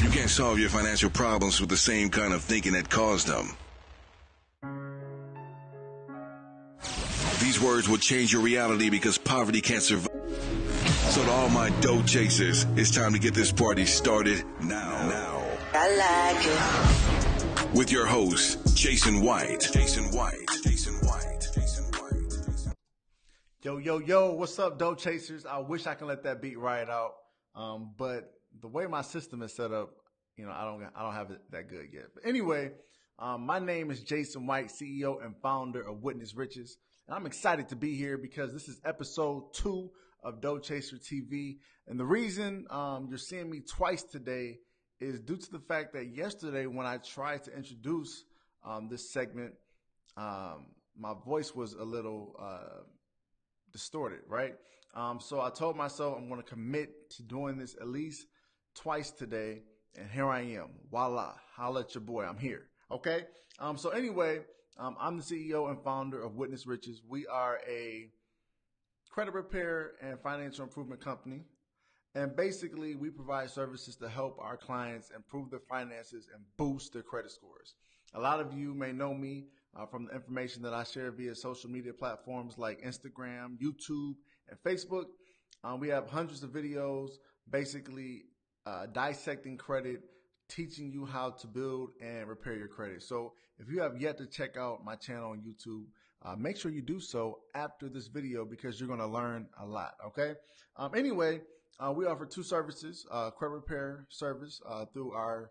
You can't solve your financial problems with the same kind of thinking that caused them. These words will change your reality because poverty can't survive. So to all my dough chasers, it's time to get this party started now. I like it. With your host, Jason White. Yo, what's up, dough chasers? I wish I can let that beat ride out. But the way my system is set up, I don't have it that good yet. But anyway, my name is Jason White, CEO and founder of Witness Riches. And I'm excited to be here because this is episode 2 of Dough Chaser TV. And the reason you're seeing me twice today is due to the fact that yesterday when I tried to introduce this segment, my voice was a little distorted, right? So I told myself I'm going to commit to doing this at least twice today. And here I am. Voila. Holla at your boy. I'm here. Okay. So anyway, I'm the CEO and founder of Witness Riches. We are a credit repair and financial improvement company. And basically, we provide services to help our clients improve their finances and boost their credit scores. A lot of you may know me from the information that I share via social media platforms like Instagram, YouTube, and Facebook. We have hundreds of videos basically dissecting credit, teaching you how to build and repair your credit. So if you have yet to check out my channel on YouTube, make sure you do so after this video because you're going to learn a lot, okay? Anyway, we offer 2 services, credit repair service through our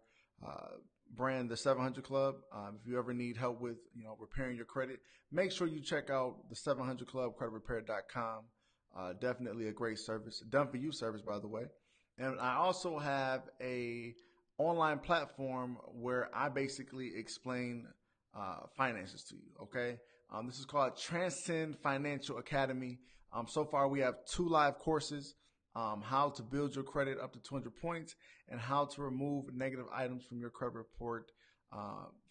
brand, the 700 Club. If you ever need help with, repairing your credit, make sure you check out the 700 Club, creditrepair.com. Definitely a great service, done for you service, by the way. And I also have a online platform where I basically explain finances to you, okay? This is called Transcend Financial Academy. So far, we have 2 live courses, how to build your credit up to 200 points and how to remove negative items from your credit report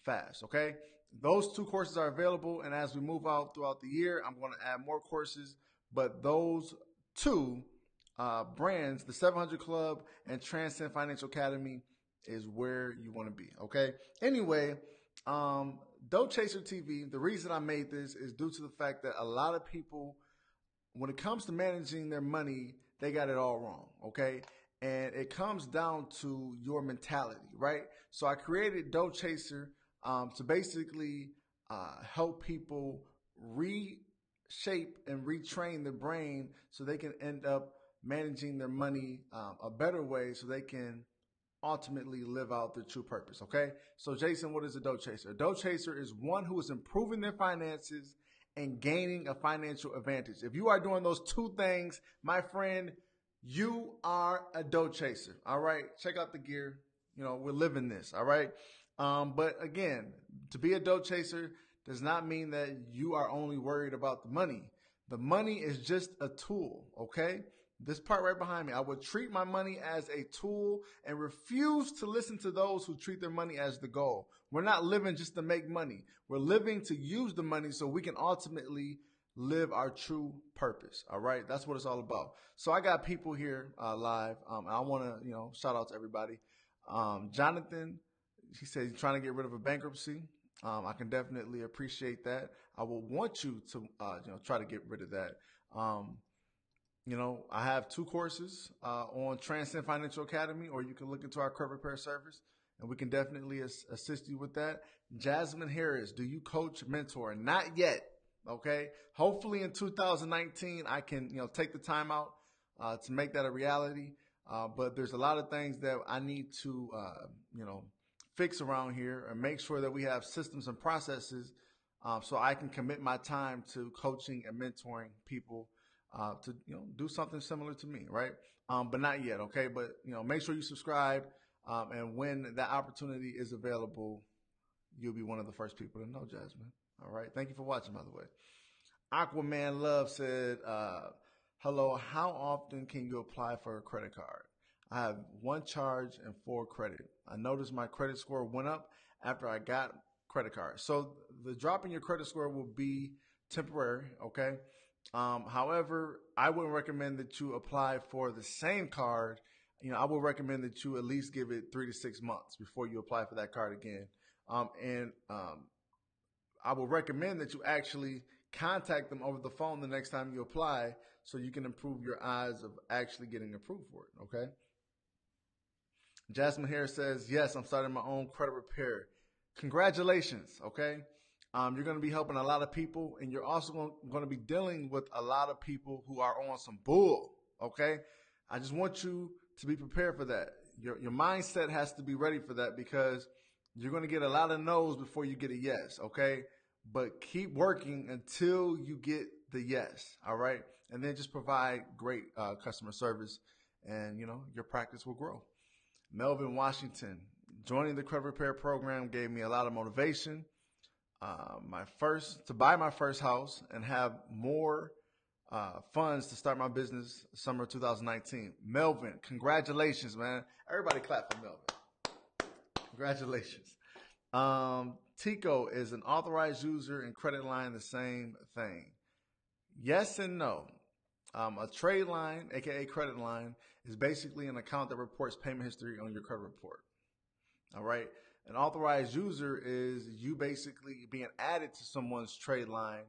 fast, okay? Those 2 courses are available, and as we move out throughout the year, I'm going to add more courses, but those 2 brands, the 700 Club and Transcend Financial Academy, is where you want to be, okay? Anyway, Dough Chaser TV, the reason I made this is due to the fact that a lot of people, when it comes to managing their money, they got it all wrong, okay? And it comes down to your mentality, right? So I created Dough Chaser to basically help people reshape and retrain their brain so they can end up managing their money a better way so they can ultimately live out their true purpose, okay? So Jason, what is a dough chaser? A dough chaser is one who is improving their finances and gaining a financial advantage. If you are doing those 2 things, my friend, you are a dough chaser, all right? Check out the gear. We're living this, all right? But again, to be a dough chaser does not mean that you are only worried about the money. The money is just a tool, okay? This part right behind me, I would treat my money as a tool and refuse to listen to those who treat their money as the goal. We're not living just to make money. We're living to use the money so we can ultimately live our true purpose. All right. That's what it's all about. So I got people here live. I want to, shout out to everybody. Jonathan, he said he's trying to get rid of a bankruptcy. I can definitely appreciate that. I will want you to, try to get rid of that. I have 2 courses on Transcend Financial Academy, or you can look into our credit repair service, and we can definitely assist you with that. Jasmine Harris, do you coach, mentor? Not yet, okay? Hopefully in 2019, I can, take the time out to make that a reality. But there's a lot of things that I need to, fix around here and make sure that we have systems and processes so I can commit my time to coaching and mentoring people to do something similar to me, right? But not yet, okay? But make sure you subscribe, and when that opportunity is available, you'll be one of the first people to know, Jasmine. All right. Thank you for watching, by the way. Aquaman Love said, hello, how often can you apply for a credit card? I have 1 charge and 4 credit. I noticed my credit score went up after I got credit card. So the drop in your credit score will be temporary, okay? However, I wouldn't recommend that you apply for the same card I would recommend that you at least give it 3 to 6 months before you apply for that card again. And I would recommend that you actually contact them over the phone the next time you apply so you can improve your odds of actually getting approved for it, okay? Jasmine Harris says, yes, I'm starting my own credit repair. Congratulations, okay? You're going to be helping a lot of people, and you're also going to be dealing with a lot of people who are on some bull, okay? I just want you to be prepared for that. Your mindset has to be ready for that because you're going to get a lot of no's before you get a yes, okay? But keep working until you get the yes, all right? And then just provide great customer service, and, your practice will grow. Melvin Washington, joining the credit repair program gave me a lot of motivation. To buy my first house and have more funds to start my business summer 2019. Melvin, congratulations, man. Everybody clap for Melvin. Congratulations. Tico, is an authorized user and credit line the same thing? Yes and no. A trade line, aka credit line, is basically an account that reports payment history on your credit report. All right. An authorized user is you basically being added to someone's trade line.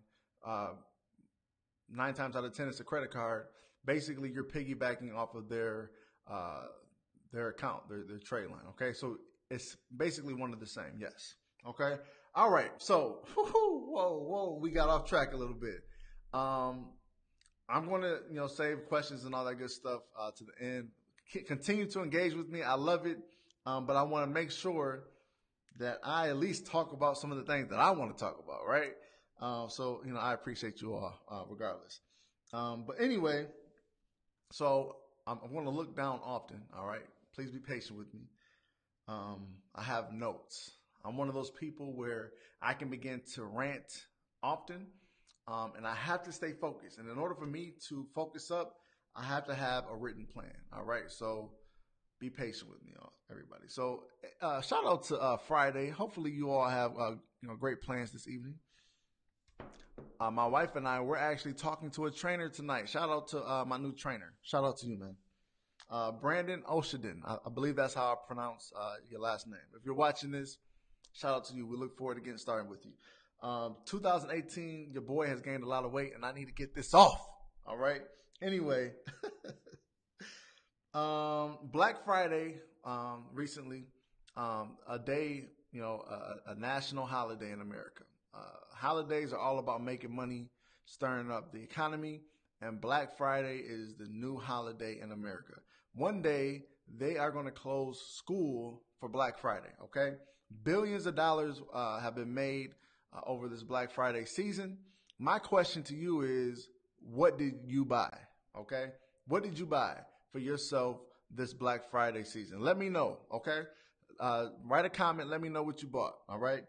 9 times out of 10, it's a credit card. Basically, you're piggybacking off of their account, their trade line. Okay, so it's basically one of the same. Yes. Okay. All right. So, whoa, we got off track a little bit. I'm going to save questions and all that good stuff to the end. Continue to engage with me. I love it, but I want to make sure that I at least talk about some of the things that I want to talk about, right? So, I appreciate you all, regardless. But anyway, so I'm going to look down often, all right? Please be patient with me. I have notes. I'm one of those people where I can begin to rant often, and I have to stay focused. And in order for me to focus up, I have to have a written plan, all right? So be patient with me, everybody. So shout out to Friday. Hopefully you all have great plans this evening. My wife and I, we're actually talking to a trainer tonight. Shout out to my new trainer. Shout out to you, man. Brandon Oshadin. I believe that's how I pronounce your last name. If you're watching this, shout out to you. We look forward to getting started with you. 2018, your boy has gained a lot of weight, and I need to get this off. All right. Anyway, Black Friday recently, a day, a national holiday in America. Holidays are all about making money, stirring up the economy, and Black Friday is the new holiday in America. One day, they are going to close school for Black Friday, okay? Billions of dollars have been made over this Black Friday season. My question to you is, what did you buy, okay? What did you buy for yourself this Black Friday season? Let me know, okay? Write a comment. Let me know what you bought, all right?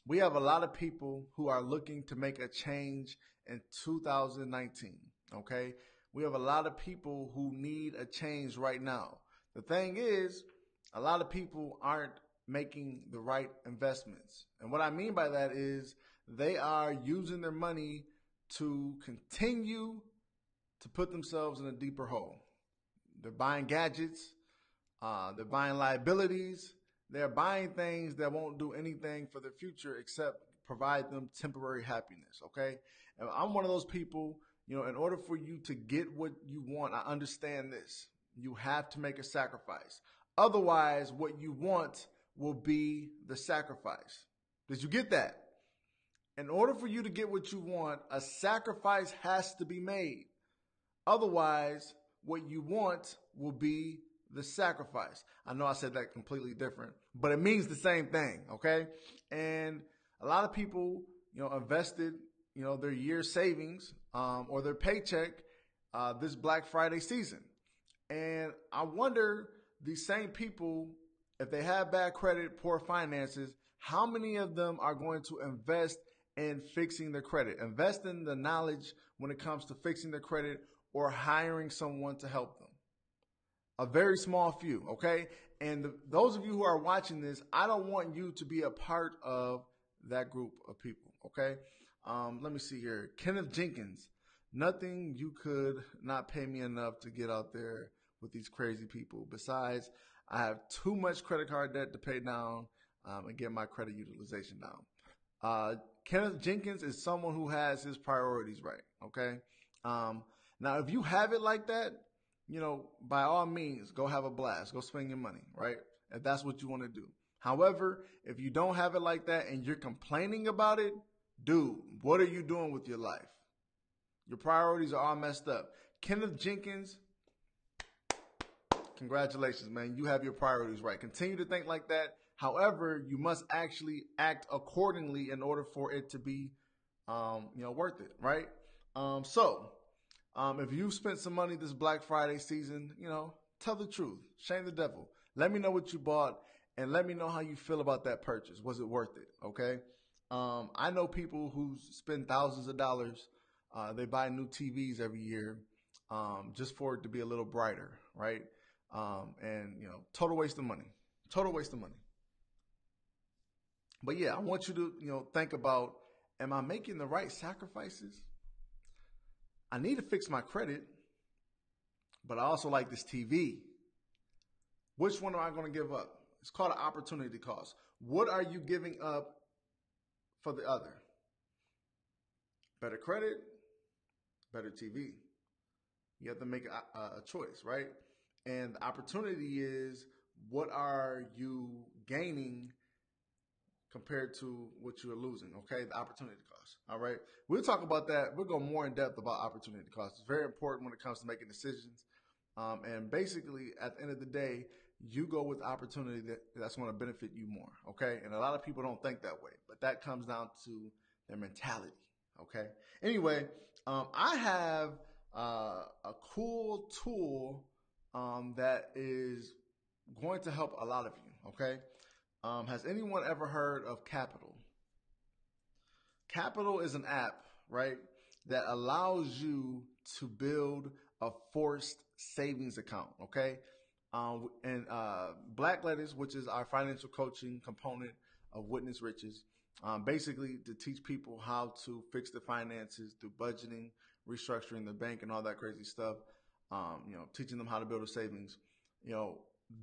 We have a lot of people who are looking to make a change in 2019, okay? We have a lot of people who need a change right now. The thing is, a lot of people aren't making the right investments. And what I mean by that is they are using their money to continue to put themselves in a deeper hole. They're buying gadgets. They're buying liabilities. They're buying things that won't do anything for their future except provide them temporary happiness, okay? And I'm one of those people, in order for you to get what you want, I understand this. You have to make a sacrifice. Otherwise, what you want will be the sacrifice. Did you get that? In order for you to get what you want, a sacrifice has to be made. Otherwise, what you want will be the sacrifice. I know I said that completely different, but it means the same thing, okay? And a lot of people, invested, their year's savings or their paycheck this Black Friday season. And I wonder, these same people, if they have bad credit, poor finances, how many of them are going to invest in fixing their credit, invest in the knowledge when it comes to fixing their credit or hiring someone to help them? A very small few, okay? And those of you who are watching this, I don't want you to be a part of that group of people, okay? Let me see here. Kenneth Jenkins, nothing you could not pay me enough to get out there with these crazy people. Besides, I have too much credit card debt to pay down and get my credit utilization down. Kenneth Jenkins is someone who has his priorities right, okay? Now, if you have it like that, by all means, go have a blast. Go spend your money, right? If that's what you want to do. However, if you don't have it like that and you're complaining about it, dude, what are you doing with your life? Your priorities are all messed up. Kenneth Jenkins, congratulations, man. You have your priorities right. Continue to think like that. However, you must actually act accordingly in order for it to be, worth it, right? If you spent some money this Black Friday season, tell the truth. Shame the devil. Let me know what you bought and let me know how you feel about that purchase. Was it worth it? Okay. I know people who spend thousands of dollars. They buy new TVs every year, just for it to be a little brighter, right? Total waste of money. Total waste of money. But yeah, I want you to, think about, am I making the right sacrifices? I need to fix my credit, but I also like this TV. Which one am I going to give up? It's called an opportunity cost. What are you giving up for the other? Better credit, better TV. You have to make a choice, right? And the opportunity is, what are you gaining compared to what you're losing, okay? The opportunity cost, all right? We'll talk about that. We'll go more in depth about opportunity cost. It's very important when it comes to making decisions. And basically, at the end of the day, you go with opportunity that's going to benefit you more, okay? And a lot of people don't think that way, but that comes down to their mentality, okay? Anyway, I have a cool tool that is going to help a lot of you, okay? Has anyone ever heard of Capital? Capital is an app, right, that allows you to build a forced savings account, okay? Black Letters, which is our financial coaching component of Witness Riches, basically to teach people how to fix their finances through budgeting, restructuring the bank and all that crazy stuff, teaching them how to build a savings.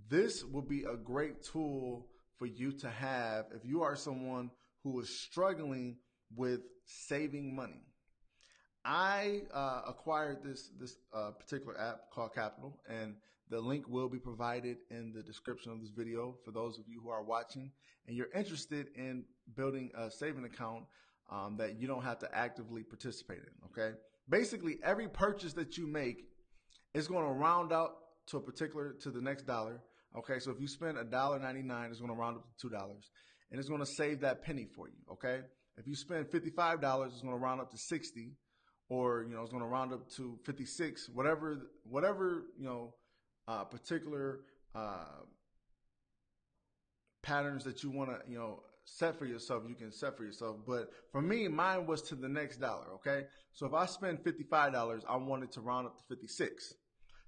This will be a great tool for you to have if you are someone who is struggling with saving money. I acquired this particular app called Capital, and the link will be provided in the description of this video for those of you who are watching and you're interested in building a saving account that you don't have to actively participate in, okay? Basically, every purchase that you make is going to round out to the next dollar. Okay, so if you spend $1.99, it's going to round up to $2, and it's going to save that penny for you. Okay, if you spend $55, it's going to round up to 60, or it's going to round up to 56. Whatever particular patterns that you want to set for yourself, you can set for yourself. But for me, mine was to the next dollar. Okay, so if I spend $55, I want it to round up to 56.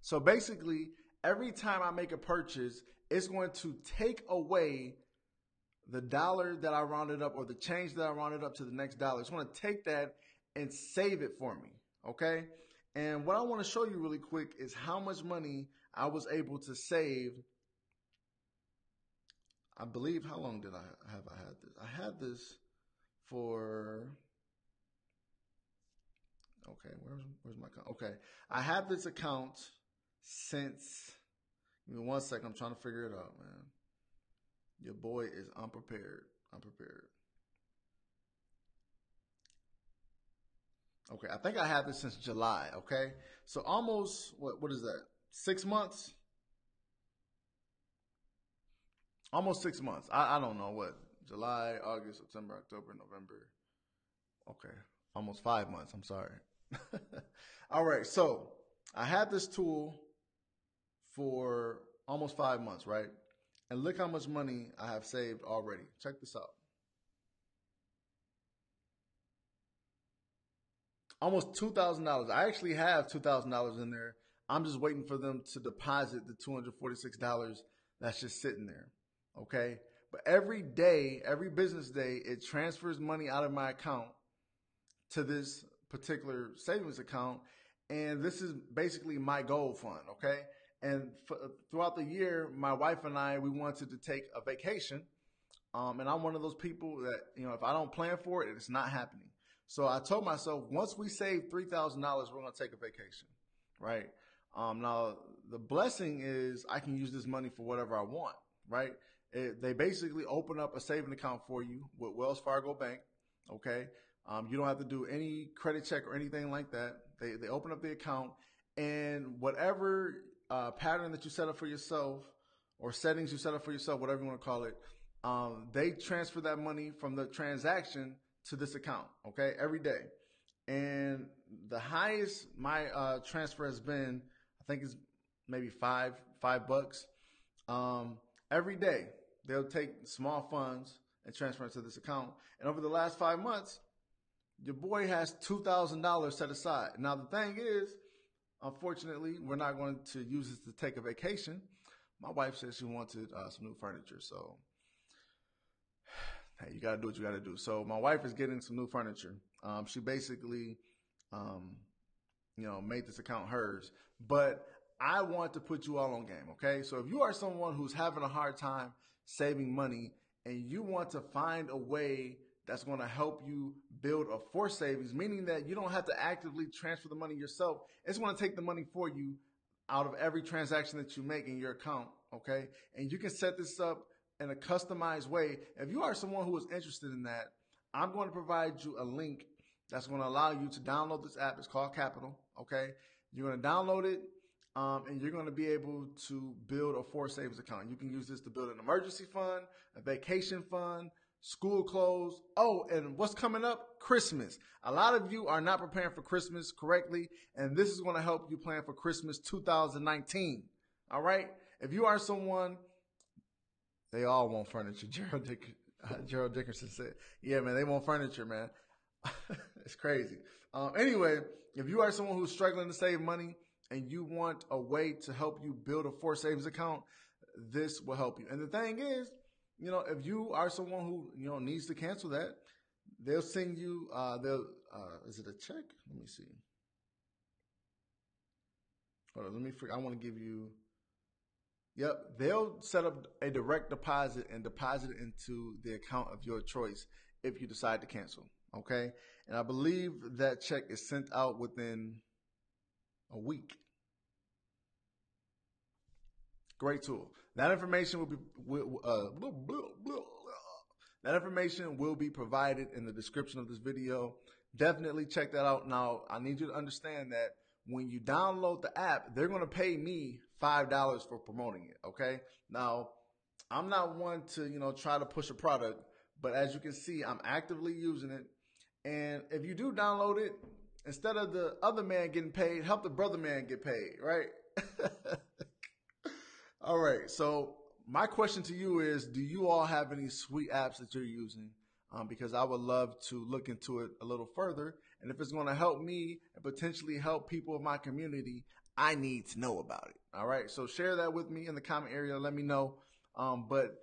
So basically, every time I make a purchase, it's going to take away the dollar that I rounded up or the change that I rounded up to the next dollar. It's going to take that and save it for me, okay? And what I want to show you really quick is how much money I was able to save. I believe, how long did I had this? I had this for, okay, where's my account? Okay, I had this account since, give me 1 second, I'm trying to figure it out, man. Your boy is unprepared. Okay, I think I had this since July, okay? So almost, what is that, 6 months? Almost 6 months. I don't know what, July, August, September, October, November. Okay, almost 5 months, I'm sorry. All right, so I had this tool for almost 5 months, right? And look how much money I have saved already. Check this out. Almost $2,000. I actually have $2,000 in there. I'm just waiting for them to deposit the $246 that's just sitting there. Okay? But every day, every business day, it transfers money out of my account to this particular savings account. And this is basically my goal fund. Okay? And throughout the year, my wife and I, we wanted to take a vacation. And I'm one of those people that, if I don't plan for it, it's not happening. So I told myself, once we save $3,000, we're going to take a vacation, right? Now, the blessing is I can use this money for whatever I want, right? They basically open up a saving account for you with Wells Fargo Bank, okay? You don't have to do any credit check or anything like that. They open up the account, and whatever pattern that you set up for yourself or settings you set up for yourself, whatever you want to call it, they transfer that money from the transaction to this account, okay, every day. And the highest my transfer has been, I think it's maybe $5 every day. They'll take small funds and transfer it to this account. And over the last 5 months, your boy has $2,000 set aside. Now, the thing is, unfortunately, we're not going to use this to take a vacation. My wife said she wanted some new furniture. So, hey, you got to do what you got to do. So my wife is getting some new furniture. She basically, made this account hers. But I want to put you all on game, okay? So if you are someone who's having a hard time saving money and you want to find a way that's going to help you build a forced savings, meaning that you don't have to actively transfer the money yourself. It's going to take the money for you out of every transaction that you make in your account, okay? And you can set this up in a customized way. If you are someone who is interested in that, I'm going to provide you a link that's going to allow you to download this app. It's called Capital, okay? You're going to download it, and you're going to be able to build a forced savings account. You can use this to build an emergency fund, a vacation fund, school clothes. Oh, and what's coming up? Christmas. A lot of you are not preparing for Christmas correctly, and this is going to help you plan for Christmas 2019. All right? If you are someone, they all want furniture. Gerald Dickerson said, yeah, man, they want furniture, man. It's crazy. Anyway, if you are someone who's struggling to save money and you want a way to help you build a forced savings account, this will help you. And the thing is, if you are someone who, needs to cancel that, they'll send you, is it a check? Let me see. Hold on, I want to give you, yep, they'll set up a direct deposit and deposit it into the account of your choice if you decide to cancel, okay? And I believe that check is sent out within a week. Great tool. That information will be provided in the description of this video. Definitely check that out. Now, I need you to understand that when you download the app, they're going to pay me $5 for promoting it, okay? Now, I'm not one to, try to push a product, but as you can see, I'm actively using it. And if you do download it, instead of the other man getting paid, help the brother man get paid, right? All right. So my question to you is, do you all have any sweet apps that you're using? Because I would love to look into it a little further. And if it's going to help me and potentially help people in my community, I need to know about it. All right. So share that with me in the comment area. Let me know. But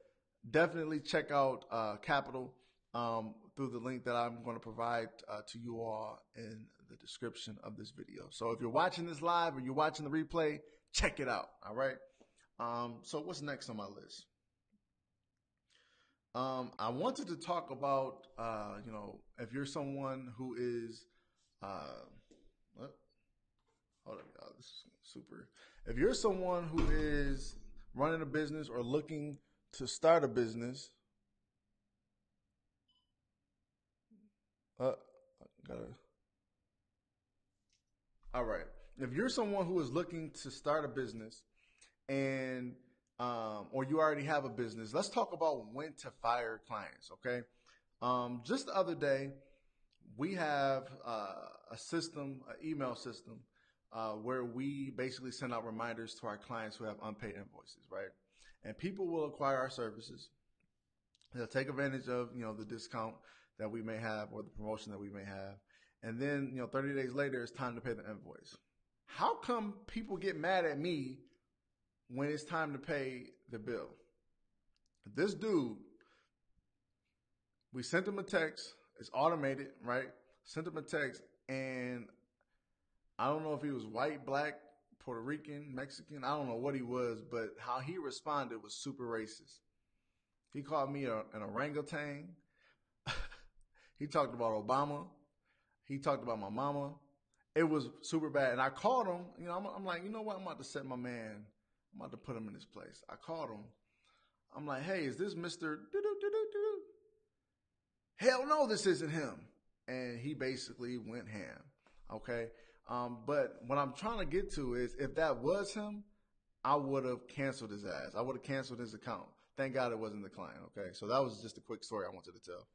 definitely check out Capital through the link that I'm going to provide to you all in the description of this video. So if you're watching this live or you're watching the replay, check it out. All right. So what's next on my list? I wanted to talk about, if you're someone who is, hold on, y'all, this is super. If you're someone who is running a business or looking to start a business, all right. If you're someone who is looking to start a business and or you already have a business, let's talk about when to fire clients, okay? Just the other day, we have a system, an email system, where we basically send out reminders to our clients who have unpaid invoices, right? And people will acquire our services. They'll take advantage of, the discount that we may have or the promotion that we may have. And then, 30 days later, it's time to pay the invoice. How come people get mad at me when it's time to pay the bill? This dude, we sent him a text. It's automated, right? Sent him a text, and I don't know if he was white, black, Puerto Rican, Mexican. I don't know what he was, but how he responded was super racist. He called me an orangutan. He talked about Obama. He talked about my mama. It was super bad. And I called him. You know, I'm like, you know what? I'm about to set my man. I'm about to put him in his place. I called him. I'm like, hey, is this Mr. Hell no, this isn't him. And he basically went ham. Okay. But what I'm trying to get to is if that was him, I would have canceled his ass. I would have canceled his account. Thank God it wasn't the client. Okay. So that was just a quick story I wanted to tell.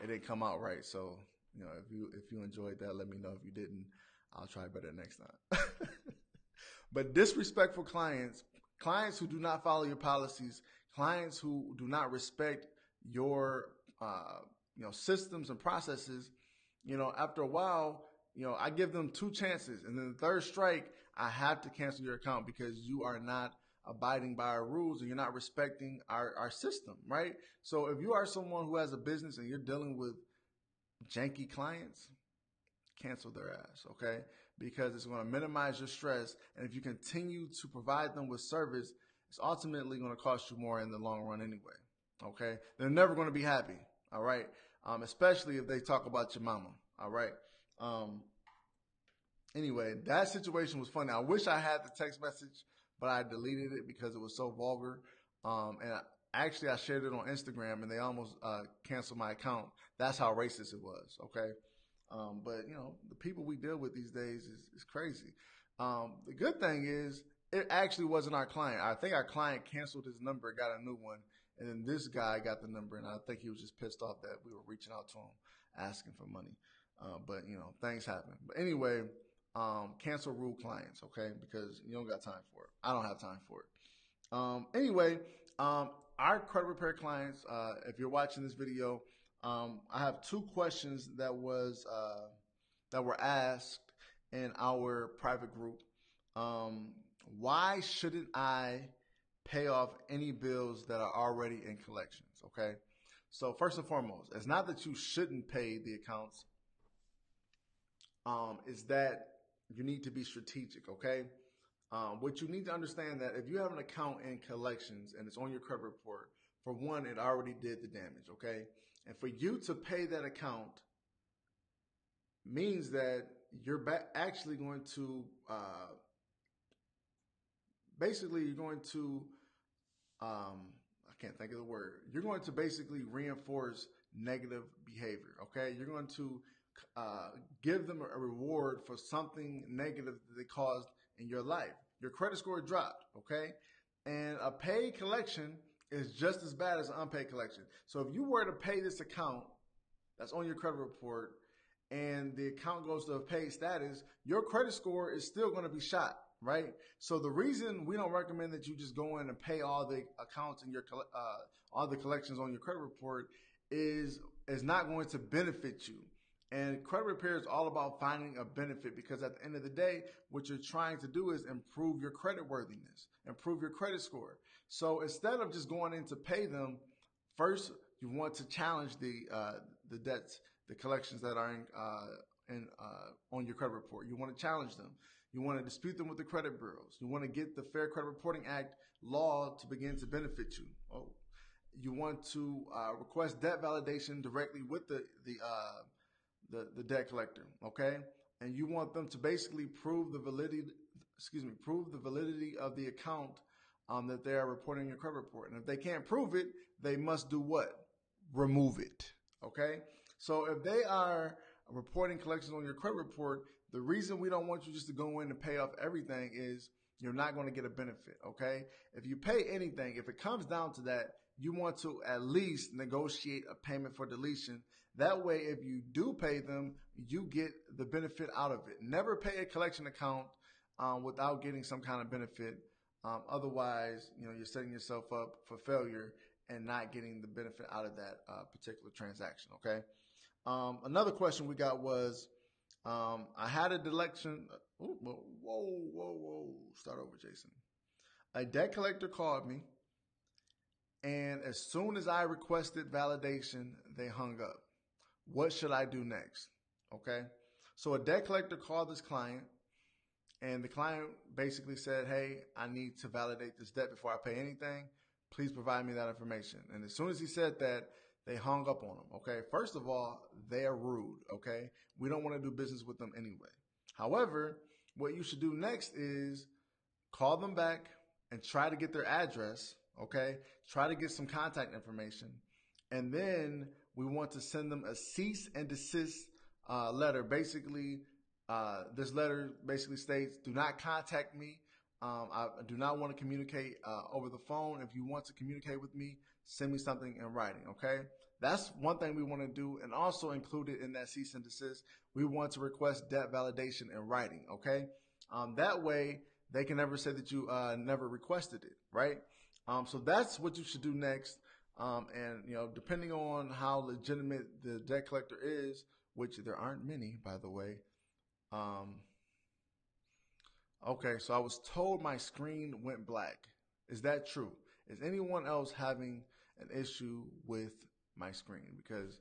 It didn't come out right. So, you know, if you enjoyed that, let me know. If you didn't, I'll try better next time. But disrespectful clients who do not follow your policies, clients who do not respect your systems and processes, after a while, I give them 2 chances, and then the third strike, I have to cancel your account because you are not abiding by our rules and you're not respecting our system, right? So if you are someone who has a business and you're dealing with janky clients, cancel their ass, okay? Because it's going to minimize your stress. And if you continue to provide them with service, it's ultimately going to cost you more in the long run anyway, okay? They're never going to be happy, all right? Especially if they talk about your mama, all right? Anyway, that situation was funny. I wish I had the text message, but I deleted it because it was so vulgar. I shared it on Instagram, and they almost canceled my account. That's how racist it was, okay? But, the people we deal with these days is crazy. The good thing is it actually wasn't our client. I think our client canceled his number, got a new one, and then this guy got the number, and I think he was just pissed off that we were reaching out to him asking for money. But, things happen. But anyway, cancel rude clients, okay? Because you don't got time for it. I don't have time for it. Anyway, our credit repair clients, if you're watching this video, I have 2 questions that were asked in our private group. Why shouldn't I pay off any bills that are already in collections? Okay. So first and foremost, it's not that you shouldn't pay the accounts. Is that you need to be strategic. Okay. What you need to understand that if you have an account in collections and it's on your credit report, for one, it already did the damage. Okay. And for you to pay that account means that you're actually going to, I can't think of the word. You're going to basically reinforce negative behavior. Okay. You're going to give them a reward for something negative that they caused in your life. Your credit score dropped. Okay. And a paid collection is just as bad as an unpaid collection. So if you were to pay this account that's on your credit report and the account goes to a paid status, your credit score is still going to be shot, right? So the reason we don't recommend that you just go in and pay all the accounts in your all the collections on your credit report is not going to benefit you. And credit repair is all about finding a benefit because at the end of the day, what you're trying to do is improve your credit worthiness, improve your credit score. So instead of just going in to pay them, first you want to challenge the debts, the collections that are on your credit report. You want to challenge them. You want to dispute them with the credit bureaus. You want to get the Fair Credit Reporting Act law to begin to benefit you. You want to request debt validation directly with the debt collector, okay? And you want them to basically prove the validity of the account that they are reporting in your credit report. And if they can't prove it, they must do what? Remove it, okay? So if they are reporting collections on your credit report, the reason we don't want you just to go in and pay off everything is you're not going to get a benefit, okay? If you pay anything, if it comes down to that, you want to at least negotiate a payment for deletion. That way, if you do pay them, you get the benefit out of it. Never pay a collection account without getting some kind of benefit. Otherwise, you're setting yourself up for failure and not getting the benefit out of that particular transaction, okay? Another question we got was, I had a deletion. Whoa. Start over, Jason. A debt collector called me, and as soon as I requested validation, they hung up. What should I do next? Okay. So a debt collector called this client And the client basically said, hey, I need to validate this debt before I pay anything. Please provide me that information. And as soon as he said that, they hung up on him. Okay. First of all, they're rude. Okay. We don't want to do business with them anyway. However, what you should do next is call them back and try to get their address. Okay. Try to get some contact information. And then we want to send them a cease and desist letter. Basically, this letter basically states, do not contact me. I do not want to communicate over the phone. If you want to communicate with me, send me something in writing, okay? That's one thing we want to do. And also included in that cease and desist, we want to request debt validation in writing, okay? That way, they can never say that you never requested it, right? So that's what you should do next. And, you know, depending on how legitimate the debt collector is, which there aren't many, by the way. Okay, so I was told my screen went black. Is that true? Is anyone else having an issue with my screen? Because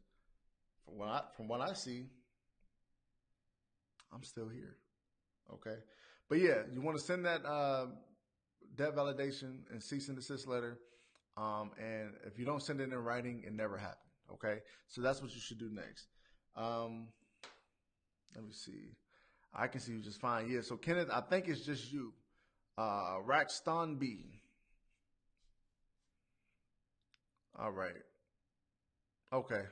from what I see, I'm still here. Okay, but yeah, you want to send that debt validation and cease and desist letter. And if you don't send it in writing, it never happened. Okay, so that's what you should do next. Let me see. I can see you just fine. Yeah, so Kenneth, I think it's just you. Rackston B. All right. Okay.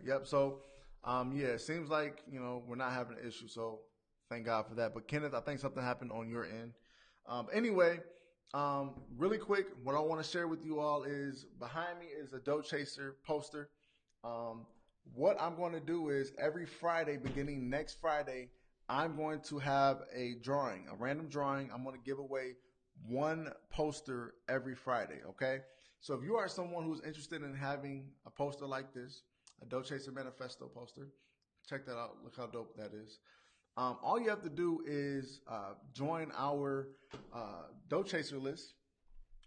Yep. So, yeah, it seems like, you know, we're not having an issue. So thank God for that. But Kenneth, I think something happened on your end. Anyway, really quick, what I want to share with you all is behind me is a Dough Chaser poster. What I'm going to do is every Friday, beginning next Friday, I'm going to have a drawing, a random drawing. I'm going to give away one poster every Friday, okay? So if you are someone who's interested in having a poster like this, a Dough Chaser Manifesto poster, check that out. Look how dope that is. All you have to do is join our Dough Chaser list,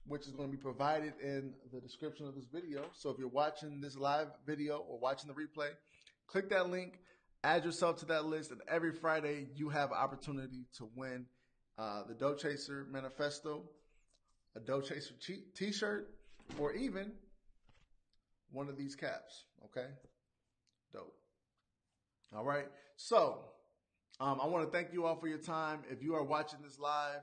which is going to be provided in the description of this video. So if you're watching this live video or watching the replay, click that link. Add yourself to that list, and every Friday you have an opportunity to win the Dough Chaser Manifesto, a Dough Chaser t-shirt, or even one of these caps, okay? Dope. All right. So I want to thank you all for your time. If you are watching this live,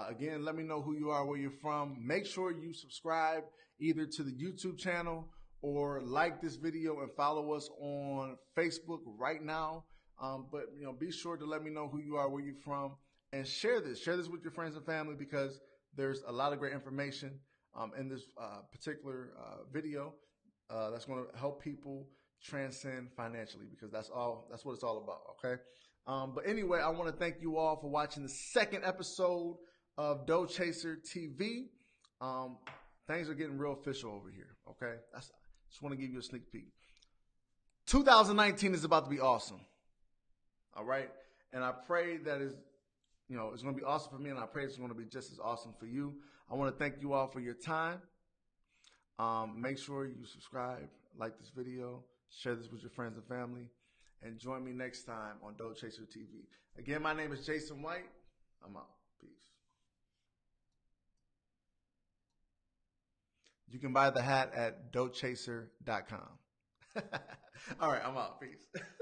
again, let me know who you are, where you're from. Make sure you subscribe either to the YouTube channel or like this video and follow us on Facebook right now. But, you know, be sure to let me know who you are, where you're from, and share this. Share this with your friends and family because there's a lot of great information in this particular video that's going to help people transcend financially because that's what it's all about, okay? But anyway, I want to thank you all for watching the second episode of Dough Chaser TV. Things are getting real official over here, okay? Just want to give you a sneak peek. 2019 is about to be awesome. All right. And I pray that it's going to be awesome for me. And I pray it's going to be just as awesome for you. I want to thank you all for your time. Make sure you subscribe, like this video, share this with your friends and family, and join me next time on Dough Chaser TV. Again, my name is Jason White. I'm out. Peace. You can buy the hat at doughchaser.com. All right, I'm out. Peace.